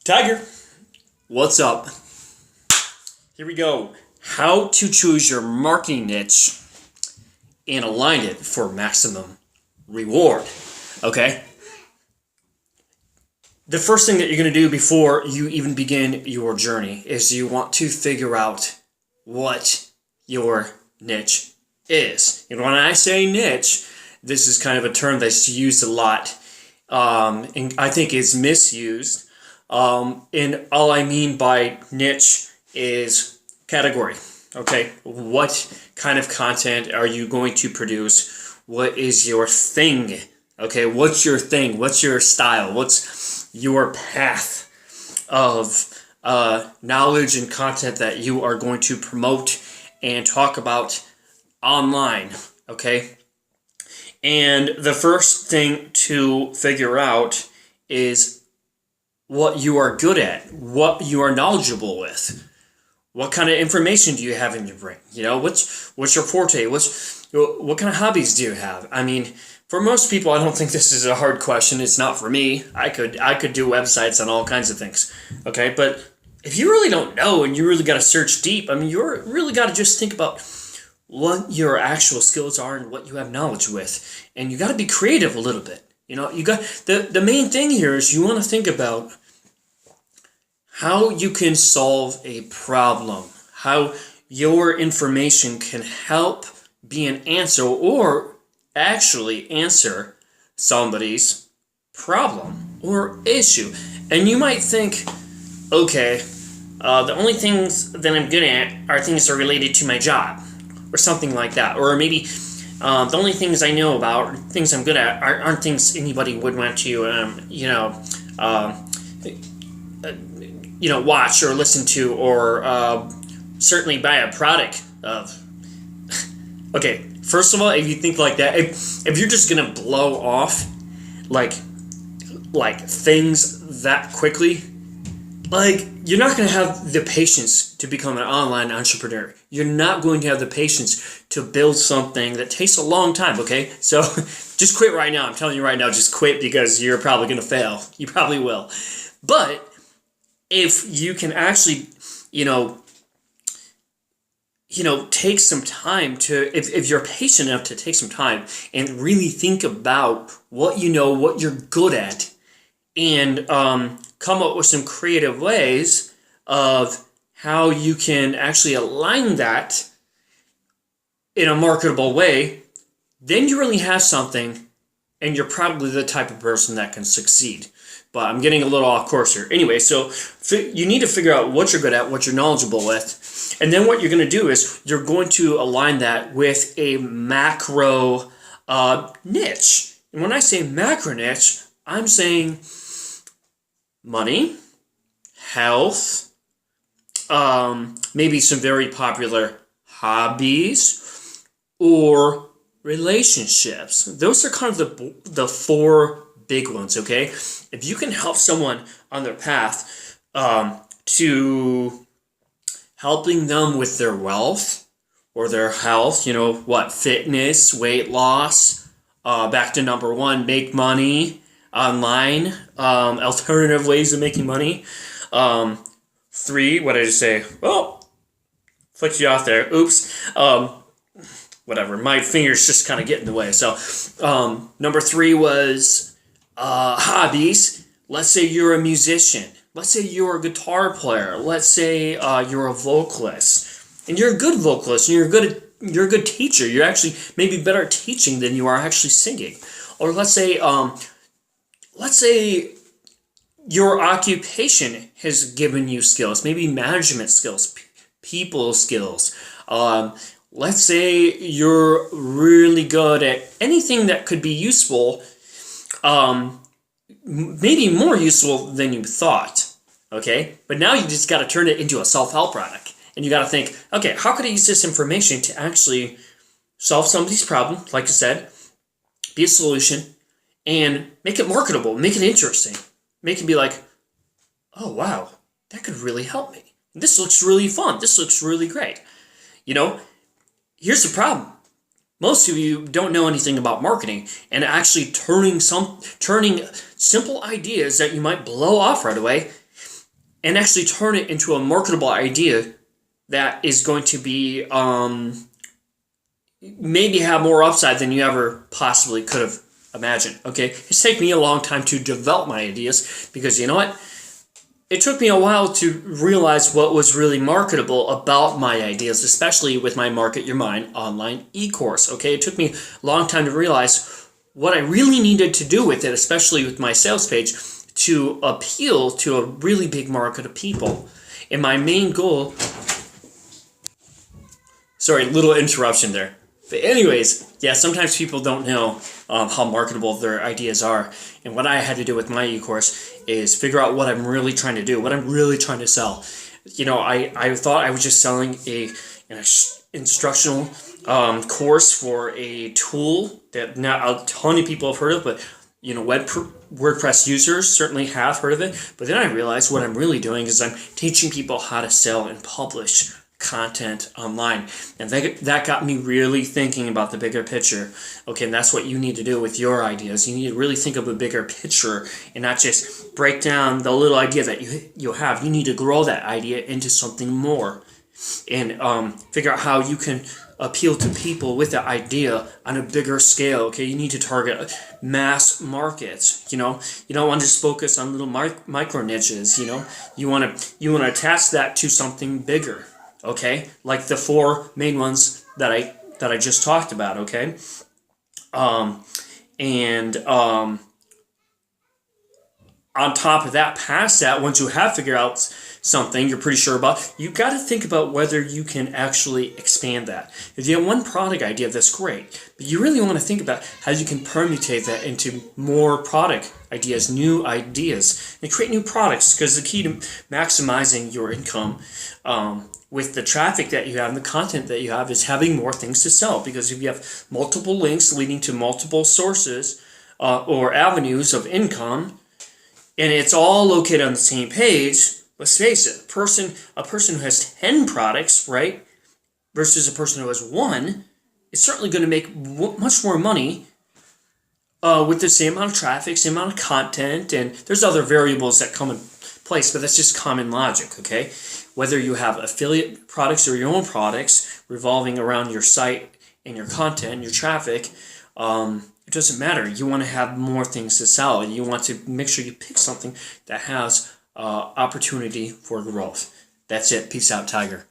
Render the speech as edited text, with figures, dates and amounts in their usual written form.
Tiger, what's up? Here we go. How to choose your marketing niche and align it for maximum reward. Okay? The first thing that you're going to do before you even begin your journey is you want to figure out what your niche is. And when I say niche, this is kind of a term that's used a lot, and I think is misused. And all I mean by niche is category. Okay, what kind of content are you going to produce? What is your thing? Okay, what's your thing? What's your style? What's your path of knowledge and content that you are going to promote and talk about online? Okay, and the first thing to figure out is what you are good at, what you are knowledgeable with. What kind of information do you have in your brain? You know, what's your forte? What kind of hobbies do you have? I mean, for most people, I don't think this is a hard question. It's not for me. I could do websites on all kinds of things. Okay, but if you really don't know and you really got to search deep, I mean, you really got to just think about what your actual skills are and what you have knowledge with, and you got to be creative a little bit. You know, you got the main thing here is you want to think about how you can solve a problem, how your information can help be an answer or actually answer somebody's problem or issue. And you might think, okay, the only things that I'm good at are things that are related to my job or something like that. Or maybe the only things I know about, or things I'm good at, aren't things anybody would want to, watch or listen to, or certainly buy a product of. Okay, first of all, if you think like that, if you're just gonna blow off like things that quickly, like you're not gonna have the patience to become an online entrepreneur. You're not going to have the patience to build something that takes a long time. Okay, so just quit right now. I'm telling you right now, just quit, because you're probably gonna fail. You probably will, but if you can actually, take some time to, if you're patient enough to take some time and really think about what you know, what you're good at, and come up with some creative ways of how you can actually align that in a marketable way, then you really have something, and you're probably the type of person that can succeed. But I'm getting a little off course here. Anyway, so you need to figure out what you're good at, what you're knowledgeable with. And then what you're going to do is you're going to align that with a macro niche. And when I say macro niche, I'm saying money, health, maybe some very popular hobbies, or relationships. Those are kind of the four big ones, okay? If you can help someone on their path to helping them with their wealth or their health, fitness, weight loss, back to number one, make money online, alternative ways of making money. 3, what did I just say? Oh, flicked you off there. Oops. Whatever. My fingers just kind of get in the way. So, number 3 was hobbies. Let's say you're a musician. Let's say you're a guitar player. Let's say you're a vocalist, and you're a good vocalist, and you're a good teacher. You're actually maybe better at teaching than you are actually singing. Or let's say your occupation has given you skills, maybe management skills, people skills. Let's say you're really good at anything that could be useful. Maybe more useful than you thought, okay? But now you just got to turn it into a self-help product. And you got to think, okay, how could I use this information to actually solve somebody's problem, like I said, be a solution, and make it marketable, make it interesting, make it be like, oh, wow, that could really help me. This looks really fun. This looks really great. Here's the problem. Most of you don't know anything about marketing, and actually turning simple ideas that you might blow off right away and actually turn it into a marketable idea that is going to be maybe have more upside than you ever possibly could have imagined. Okay, it's taken me a long time to develop my ideas, because you know what? It took me a while to realize what was really marketable about my ideas, especially with my Market Your Mind online e-course. Okay, it took me a long time to realize what I really needed to do with it, especially with my sales page, to appeal to a really big market of people. And my main goal, sorry, little interruption there. But anyways, yeah, sometimes people don't know how marketable their ideas are. And what I had to do with my e-course is figure out what I'm really trying to do, what I'm really trying to sell. You know, I thought I was just selling an instructional course for a tool that not a ton of people have heard of, but you know, WordPress users certainly have heard of it. But then I realized what I'm really doing is I'm teaching people how to sell and publish content online, and that got me really thinking about the bigger picture. Okay, and that's what you need to do with your ideas. You need to really think of a bigger picture and not just break down the little idea that you have. You need to grow that idea into something more, and figure out how you can appeal to people with the idea on a bigger scale. Okay, you need to target mass markets. You know, you don't want to just focus on little micro niches. You know, you want to attach that to something bigger. Okay, like the 4 main ones that I just talked about. Okay, on top of that, past that, once you have figured out something you're pretty sure about, you got to think about whether you can actually expand that. If you have one product idea, that's great, but you really want to think about how you can permutate that into more product ideas, new ideas, and create new products, because the key to maximizing your income with the traffic that you have and the content that you have is having more things to sell. Because if you have multiple links leading to multiple sources or avenues of income, and it's all located on the same page, let's face it, a person who has 10 products, right, versus a person who has 1 is certainly going to make much more money with the same amount of traffic, same amount of content, and there's other variables that come in place, but that's just common logic. Okay, whether you have affiliate products or your own products revolving around your site and your content, your traffic, it doesn't matter. You want to have more things to sell. You want to make sure you pick something that has opportunity for growth. That's it. Peace out, Tiger.